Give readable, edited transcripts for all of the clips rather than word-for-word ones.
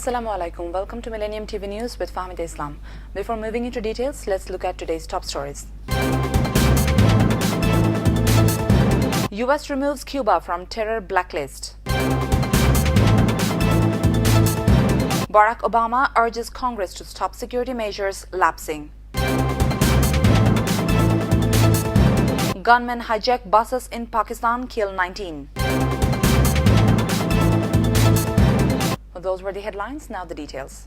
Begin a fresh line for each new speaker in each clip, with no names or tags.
Assalamu alaikum. Welcome to Millennium TV News with Fahmid Islam. Before moving into details, let's look at today's top stories. US removes Cuba from terror blacklist. Barack Obama urges Congress to stop security measures lapsing. Gunmen hijack buses in Pakistan, kill 19. Those were the headlines, now the details.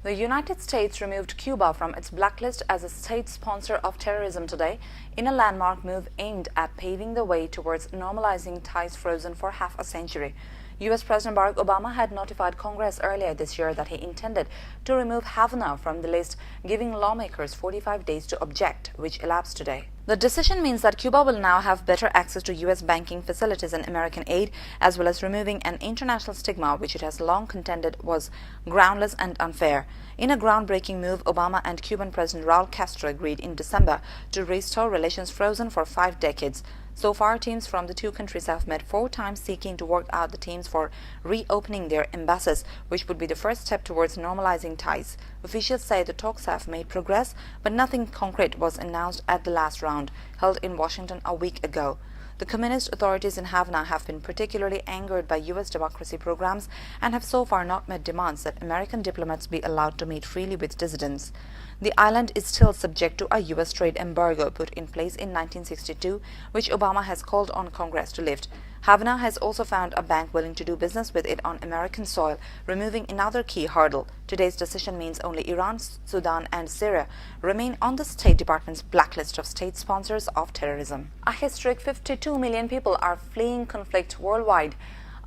The United States removed Cuba from its blacklist as a state sponsor of terrorism today in a landmark move aimed at paving the way towards normalizing ties frozen for half a century. US President Barack Obama had notified Congress earlier this year that he intended to remove Havana from the list, giving lawmakers 45 days to object, which elapsed today. The decision means that Cuba will now have better access to US banking facilities and American aid, as well as removing an international stigma which it has long contended was groundless and unfair. In a groundbreaking move, Obama and Cuban President Raul Castro agreed in December to restore relations frozen for 5 decades. So far, teams from the two countries have met 4 times seeking to work out the terms for reopening their embassies, which would be the first step towards normalizing ties. Officials say the talks have made progress, but nothing concrete was announced at the last round, held in Washington a week ago. The communist authorities in Havana have been particularly angered by US democracy programs and have so far not met demands that American diplomats be allowed to meet freely with dissidents. The island is still subject to a US trade embargo put in place in 1962, which Obama has called on Congress to lift. Havana has also found a bank willing to do business with it on American soil, removing another key hurdle. Today's decision means only Iran, Sudan and Syria remain on the State Department's blacklist of state sponsors of terrorism. A historic 52 million people are fleeing conflict worldwide,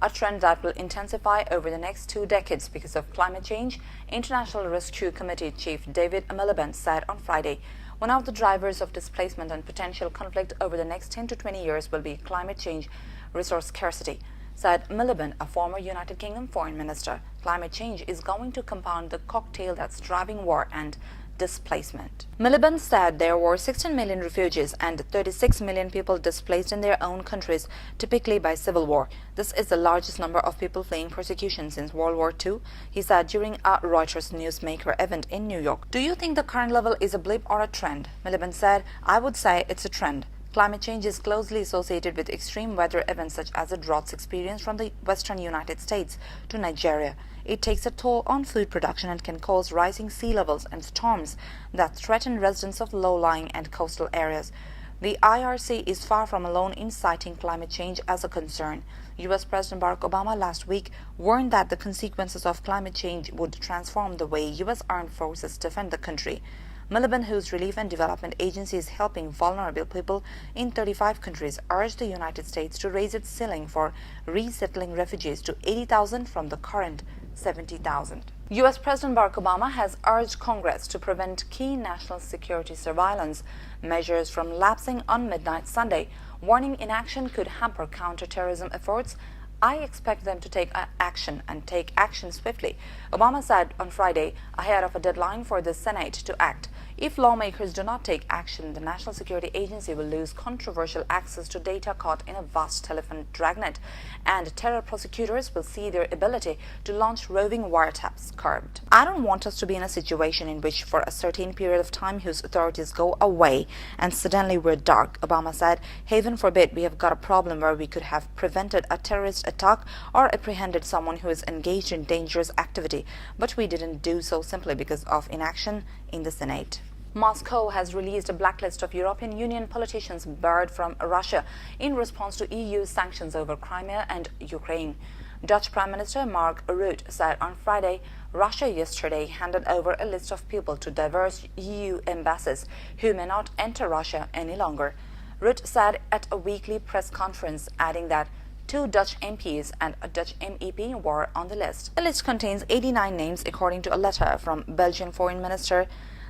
a trend that will intensify over the next 2 decades because of climate change, International Rescue Committee Chief David Miliband said on Friday. One of the drivers of displacement and potential conflict over the next 10 to 20 years will be climate change resource scarcity, said Miliband, a former United Kingdom foreign minister. Climate change is going to compound the cocktail that's driving war and displacement. Miliband said there were 16 million refugees and 36 million people displaced in their own countries, typically by civil war. This is the largest number of people fleeing persecution since World War II, he said during a Reuters newsmaker event in New York. Do you think the current level is a blip or a trend? Miliband said, I would say it's a trend. Climate change is closely associated with extreme weather events such as the droughts experienced from the western United States to Nigeria. It takes a toll on food production and can cause rising sea levels and storms that threaten residents of low-lying and coastal areas. The IRC is far from alone in citing climate change as a concern. US President Barack Obama last week warned that the consequences of climate change would transform the way US armed forces defend the country. Miliband, whose relief and development agency is helping vulnerable people in 35 countries, urged the United States to raise its ceiling for resettling refugees to 80,000 from the current 70,000. US President Barack Obama has urged Congress to prevent key national security surveillance measures from lapsing on midnight Sunday, warning inaction could hamper counterterrorism efforts. I expect them to take action and take action swiftly, Obama said on Friday, ahead of a deadline for the Senate to act. If lawmakers do not take action, the National Security Agency will lose controversial access to data caught in a vast telephone dragnet, and terror prosecutors will see their ability to launch roving wiretaps curbed. I don't want us to be in a situation in which for a certain period of time whose authorities go away and suddenly we're dark, Obama said. Heaven forbid we have got a problem where we could have prevented a terrorist attack or apprehended someone who is engaged in dangerous activity, but we didn't do so simply because of inaction in the Senate. Moscow has released a blacklist of European Union politicians barred from Russia in response to EU sanctions over Crimea and Ukraine. Dutch Prime Minister Mark Rutte said on Friday Russia yesterday handed over a list of people to diverse EU embassies who may not enter Russia any longer. Rutte said at a weekly press conference, adding that 2 Dutch MPs and a Dutch MEP were on the list. The list contains 89 names according to a letter from Belgian Foreign Minister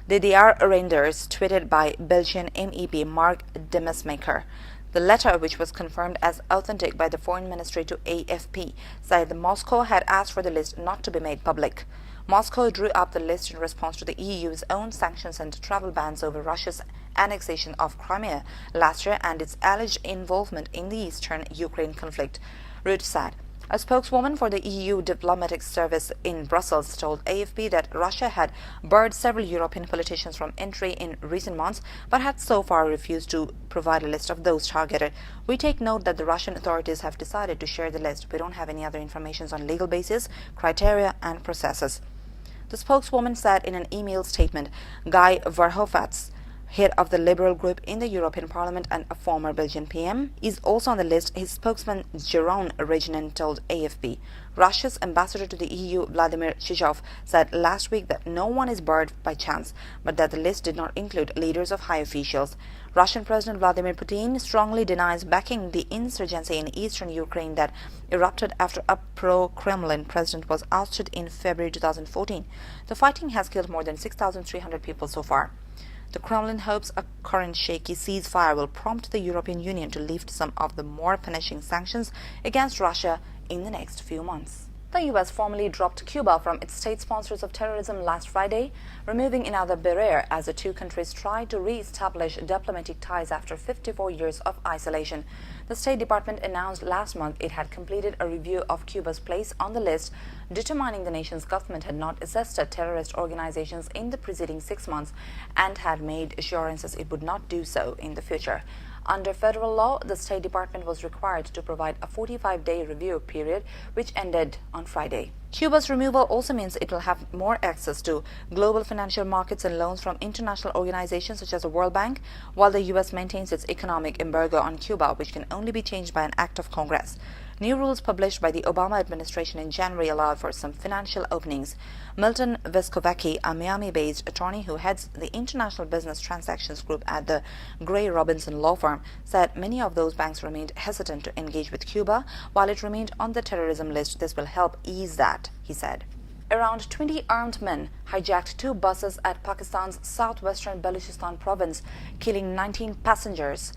Didier Reynders, tweeted by Belgian MEP Mark Demesmaeker. The letter, which was confirmed as authentic by the Foreign Ministry to AFP, said that Moscow had asked for the list not to be made public. Moscow drew up the list in response to the EU's own sanctions and travel bans over Russia's annexation of Crimea last year and its alleged involvement in the eastern Ukraine conflict. Rutte said, A spokeswoman for the EU diplomatic service in Brussels told AFP that Russia had barred several European politicians from entry in recent months, but had so far refused to provide a list of those targeted. We take note that the Russian authorities have decided to share the list. We don't have any other information on legal basis, criteria, and processes. The spokeswoman said in an email statement. Guy Verhofstadt, head of the Liberal group in the European Parliament and a former Belgian PM, is also on the list, his spokesman Jeroen Reginen told AFP. Russia's ambassador to the EU, Vladimir Chizhov, said last week that no one is barred by chance, but that the list did not include leaders of high officials. Russian President Vladimir Putin strongly denies backing the insurgency in eastern Ukraine that erupted after a pro-Kremlin president was ousted in February 2014. The fighting has killed more than 6,300 people so far. The Kremlin hopes a current shaky ceasefire will prompt the European Union to lift some of the more punishing sanctions against Russia in the next few months. The U.S. formally dropped Cuba from its state sponsors of terrorism last Friday, removing another barrier as the two countries try to re-establish diplomatic ties after 54 years of isolation. The State Department announced last month it had completed a review of Cuba's place on the list, determining the nation's government had not assisted terrorist organizations in the preceding 6 months and had made assurances it would not do so in the future. Under federal law, the State Department was required to provide a 45-day review period, which ended on Friday. Cuba's removal also means it will have more access to global financial markets and loans from international organizations such as the World Bank, while the U.S. maintains its economic embargo on Cuba, which can only be changed by an act of Congress. New rules published by the Obama administration in January allowed for some financial openings. Milton Vescovacki, a Miami-based attorney who heads the International Business Transactions Group at the Gray Robinson law firm, said many of those banks remained hesitant to engage with Cuba while it remained on the terrorism list. This will help ease that, he said. Around 20 armed men hijacked 2 buses at Pakistan's southwestern Balochistan province, killing 19 passengers,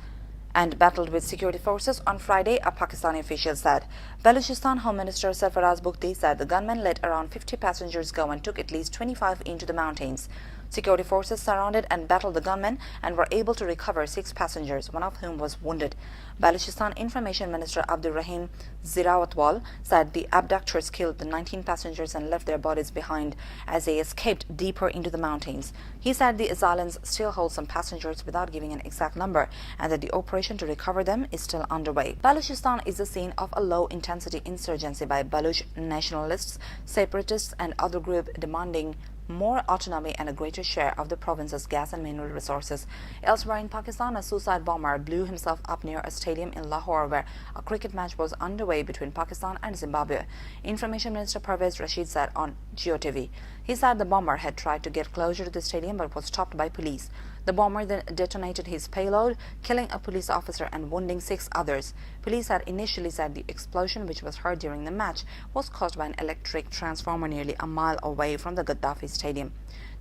and battled with security forces on Friday, a Pakistani official said. Balochistan Home Minister Sarfaraz Bugti said the gunmen let around 50 passengers go and took at least 25 into the mountains. Security forces surrounded and battled the gunmen and were able to recover 6 passengers, one of whom was wounded. Balochistan Information Minister Abdur Rahim Zirawatwal said the abductors killed the 19 passengers and left their bodies behind as they escaped deeper into the mountains. He said the assailants still hold some passengers without giving an exact number and that the operation to recover them is still underway. Balochistan is the scene of a low-intensity insurgency by Baloch nationalists, separatists and other groups demanding more autonomy and a greater share of the province's gas and mineral resources. Elsewhere in Pakistan, a suicide bomber blew himself up near a stadium in Lahore where a cricket match was underway between Pakistan and Zimbabwe. Information Minister Pervez Rashid said on GeoTV. He said the bomber had tried to get closer to the stadium but was stopped by police. The bomber then detonated his payload, killing a police officer and wounding 6 others. Police had initially said the explosion, which was heard during the match, was caused by an electric transformer nearly a mile away from the Gaddafi Stadium.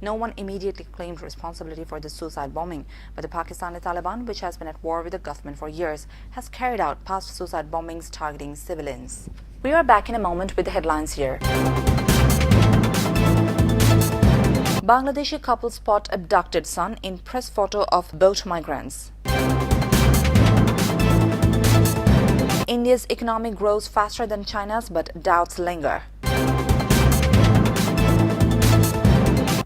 No one immediately claimed responsibility for the suicide bombing, but the Pakistani Taliban, which has been at war with the government for years, has carried out past suicide bombings targeting civilians. We are back in a moment with the headlines here. Bangladeshi couple spot abducted son in press photo of boat migrants. India's economy grows faster than China's, but doubts linger.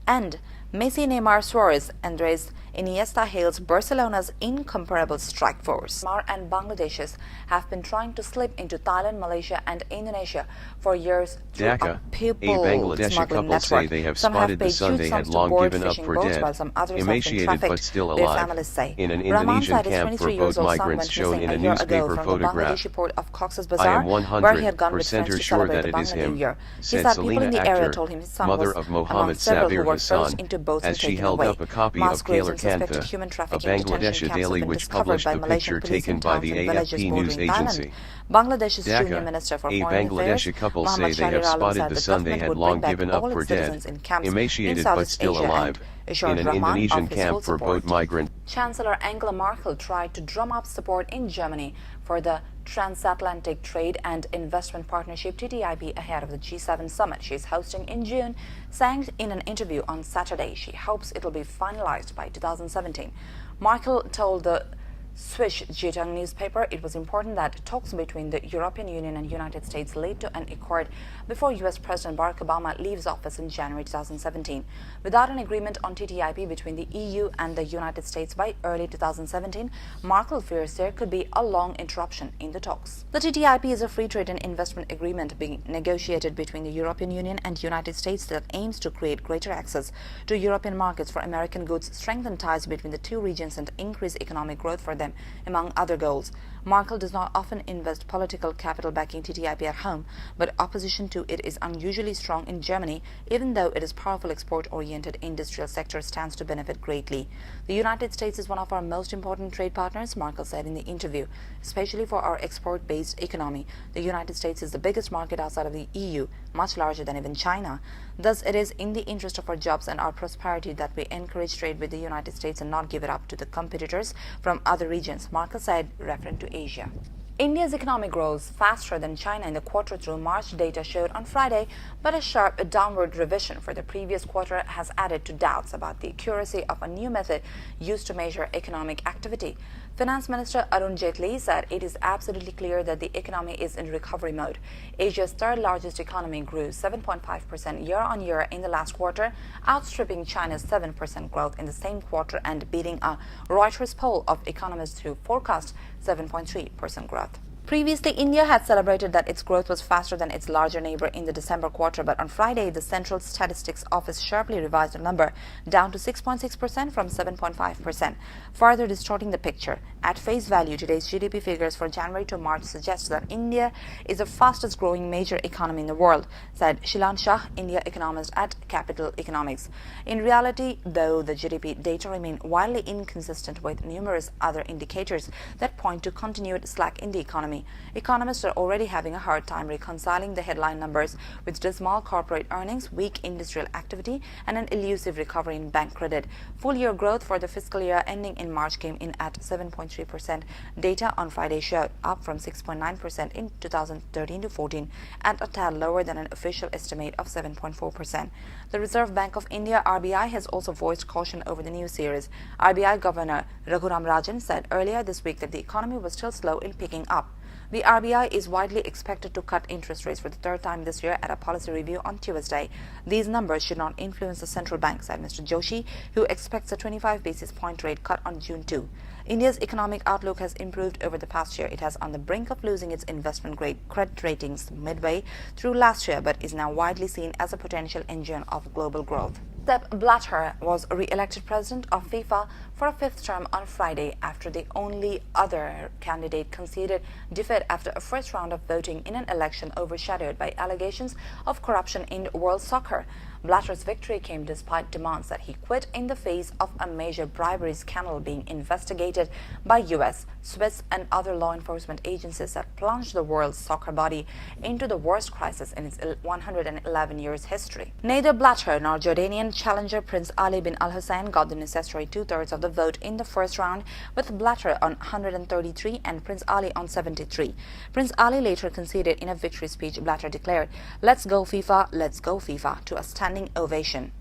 And Messi, Neymar, Suarez, Andres Iniesta hails Barcelona's incomparable strike force. Myanmar and Bangladeshis have been trying to slip into Thailand, Malaysia and Indonesia for years through
Dhaka,
a people
Bangladeshi
smuggling
couple say
network.
they have
Some
spotted
paid
the son
huge
they
sums
had
to
long
board
given up
fishing
for
boats,
dead,
while some others have been
emaciated
trafficked,
but still
their
alive.
families say.
In an
Rahman
Indonesian
said his
camp for
23 years
boat
old son
migrants
went
shown
missing
in
a
a
year ago
newspaper
from the
photograph.
Bangladeshi port of Cox's
I
Bazar,
am
where he had gone with friends
100%
to
sure
celebrate
that
the
it is
Bangla New
him,
Year. He
said
said people in
Selina
the area
Akhtar,
told him his son
mother
was
of
among
Mohammed
several who
Sabir
were first
Hassan,
into boats and
as she
taken
held
away.
up a copy
Mass
of
graves
Kalar
and suspected
Kanta,
human
a
trafficking
Bangladeshi
detention camps have
daily
been
which
discovered
published
by
the
Malaysian
picture
police in
taken by
towns
the
and villages
AFP news
bordering Thailand.
agency.
Bangladesh's junior
Dhaka,
minister for
a
Foreign Affairs,
Bangladeshi couple
Muhammad
say they have
Shahrir Alam,
spotted
said
the
the
son they
government
had
would
long
bring back
given up
all
for
its
dead,
citizens in camps in
emaciated but
Southeast
still
Asia
alive.
and assured
In an
Rahman
Indonesian
of his full
camp for
support.
boat migrants.
Chancellor Angela Merkel tried to drum up support in Germany for the Transatlantic Trade and Investment Partnership (TTIP) ahead of the G7 summit she is hosting in June, saying in an interview on Saturday she hopes it will be finalized by 2017. Merkel told the Swiss Zeitung newspaper, it was important that talks between the European Union and United States lead to an accord before U.S. President Barack Obama leaves office in January 2017. Without an agreement on TTIP between the EU and the United States by early 2017, Merkel fears there could be a long interruption in the talks. The TTIP is a free trade and investment agreement being negotiated between the European Union and United States that aims to create greater access to European markets for American goods, strengthen ties between the two regions, and increase economic growth for them, among other goals. Merkel does not often invest political capital backing TTIP at home, but opposition to it is unusually strong in Germany, even though its powerful export-oriented industrial sector stands to benefit greatly. The United States is one of our most important trade partners, Merkel said in the interview, especially for our export-based economy. The United States is the biggest market outside of the EU, much larger than even China. Thus, it is in the interest of our jobs and our prosperity that we encourage trade with the United States and not give it up to the competitors from other regions, Merkel said, referring to Asia. India's economy grows faster than China in the quarter through March data showed on Friday, but a sharp downward revision for the previous quarter has added to doubts about the accuracy of a new method used to measure economic activity. Finance Minister Arun Jaitley said it is absolutely clear that the economy is in recovery mode. Asia's third largest economy grew 7.5% year-on-year in the last quarter, outstripping China's 7% growth in the same quarter and beating a Reuters poll of economists who forecast 7.3% growth. Previously, India had celebrated that its growth was faster than its larger neighbor in the December quarter, but on Friday, the Central Statistics Office sharply revised the number down to 6.6% from 7.5%, further distorting the picture. At face value, today's GDP figures for January to March suggest that India is the fastest growing major economy in the world, said Shilan Shah, India economist at Capital Economics. In reality, though, the GDP data remain wildly inconsistent with numerous other indicators that point to continued slack in the economy. Economists are already having a hard time reconciling the headline numbers with dismal corporate earnings, weak industrial activity, and an elusive recovery in bank credit. Full-year growth for the fiscal year ending in March came in at 7.3%. Data on Friday showed up from 6.9% in 2013-14 and a tad lower than an official estimate of 7.4%. The Reserve Bank of India, RBI, has also voiced caution over the new series. RBI Governor Raghuram Rajan said earlier this week that the economy was still slow in picking up. The RBI is widely expected to cut interest rates for the third time this year at a policy review on Tuesday. These numbers should not influence the central bank, said Mr. Joshi, who expects a 25 basis point rate cut on June 2. India's economic outlook has improved over the past year. It has on the brink of losing its investment-grade credit ratings midway through last year, but is now widely seen as a potential engine of global growth. Sepp Blatter was re-elected president of FIFA for a fifth term on Friday after the only other candidate conceded defeat after a first round of voting in an election overshadowed by allegations of corruption in world soccer. Blatter's victory came despite demands that he quit in the face of a major bribery scandal being investigated by U.S., Swiss, and other law enforcement agencies that plunged the world's soccer body into the worst crisis in its 111 years history. Neither Blatter nor Jordanian challenger Prince Ali bin Al Hussein got the necessary two-thirds of the vote in the first round, with Blatter on 133 and Prince Ali on 73. Prince Ali later conceded in a victory speech. Blatter declared, "Let's go FIFA, let's go FIFA," to a standing ovation.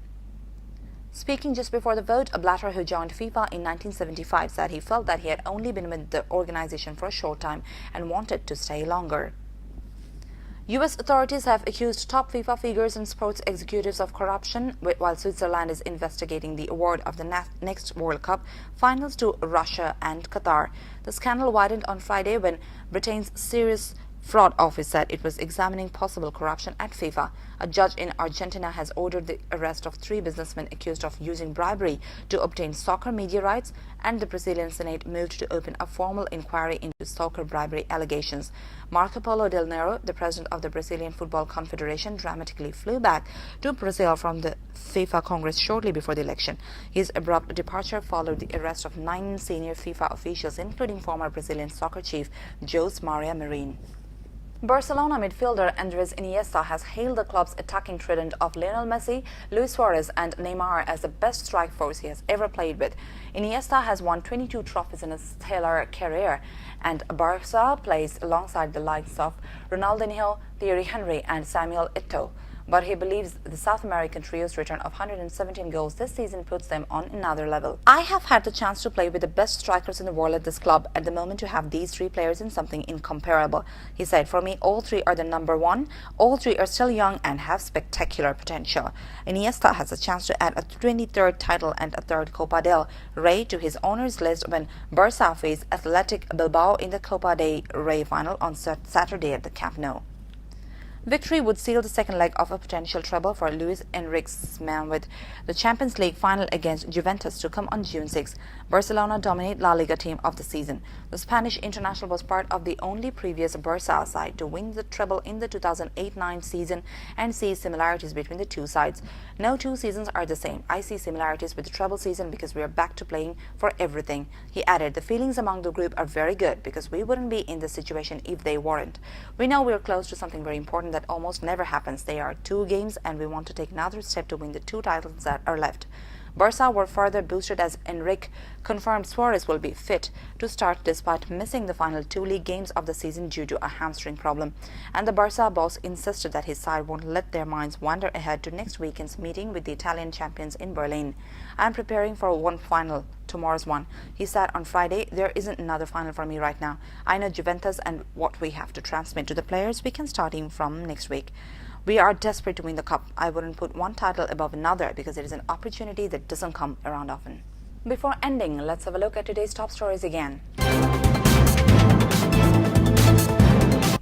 Speaking just before the vote, Blatter, who joined FIFA in 1975, said he felt that he had only been with the organization for a short time and wanted to stay longer. U.S. authorities have accused top FIFA figures and sports executives of corruption, while Switzerland is investigating the award of the next World Cup finals to Russia and Qatar. The scandal widened on Friday when Britain's Serious Fraud Office said it was examining possible corruption at FIFA. A judge in Argentina has ordered the arrest of 3 businessmen accused of using bribery to obtain soccer media rights, and the Brazilian Senate moved to open a formal inquiry into soccer bribery allegations. Marco Polo Del Nero, the president of the Brazilian Football Confederation, dramatically flew back to Brazil from the FIFA Congress shortly before the election. His abrupt departure followed the arrest of 9 senior FIFA officials, including former Brazilian soccer chief Jose Maria Marin. Barcelona midfielder Andres Iniesta has hailed the club's attacking trident of Lionel Messi, Luis Suarez and Neymar as the best strike force he has ever played with. Iniesta has won 22 trophies in his stellar career, and Barca plays alongside the likes of Ronaldinho, Thierry Henry and Samuel Eto'o. but he believes the South American trio's return of 117 goals this season puts them on another level. "I have had the chance to play with the best strikers in the world at this club. At the moment, to have these three players in something incomparable," he said. "For me, all three are the number one. All three are still young and have spectacular potential." Iniesta has a chance to add a 23rd title and a third Copa del Rey to his honours list when Barca face Athletic Bilbao in the Copa del Rey final on Saturday at the Camp Nou. Victory would seal the second leg of a potential treble for Luis Enrique's man, with the Champions League final against Juventus to come on June 6. Barcelona dominate La Liga team of the season. The Spanish international was part of the only previous Barca side to win the treble in the 2008-09 season and sees similarities between the two sides. "No two seasons are the same. I see similarities with the treble season because we are back to playing for everything," he added. "The feelings among the group are very good because we wouldn't be in this situation if they weren't. We know we are close to something very important that almost never happens. They are 2 games and we want to take another step to win the 2 titles that are left." Barca were further boosted as Enrique confirmed Suarez will be fit to start despite missing the final 2 league games of the season due to a hamstring problem. And the Barca boss insisted that his side won't let their minds wander ahead to next weekend's meeting with the Italian champions in Berlin. "I'm preparing for one final, tomorrow's one," he said on Friday. "There isn't another final for me right now. I know Juventus and what we have to transmit to the players. We can starting from next week. We are desperate to win the cup. I wouldn't put one title above another because it is an opportunity that doesn't come around often." Before ending, let's have a look at today's top stories again.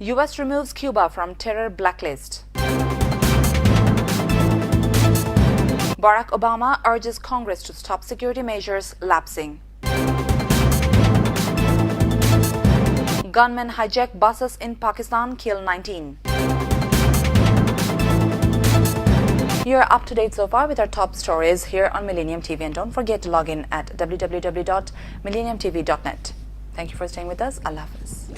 US removes Cuba from terror blacklist. Barack Obama urges Congress to stop security measures lapsing. Gunmen hijack buses in Pakistan, kill 19. You're up to date so far with our top stories here on Millennium TV, and don't forget to log in at www.millenniumtv.net. Thank you for staying with us. Allah Hafiz.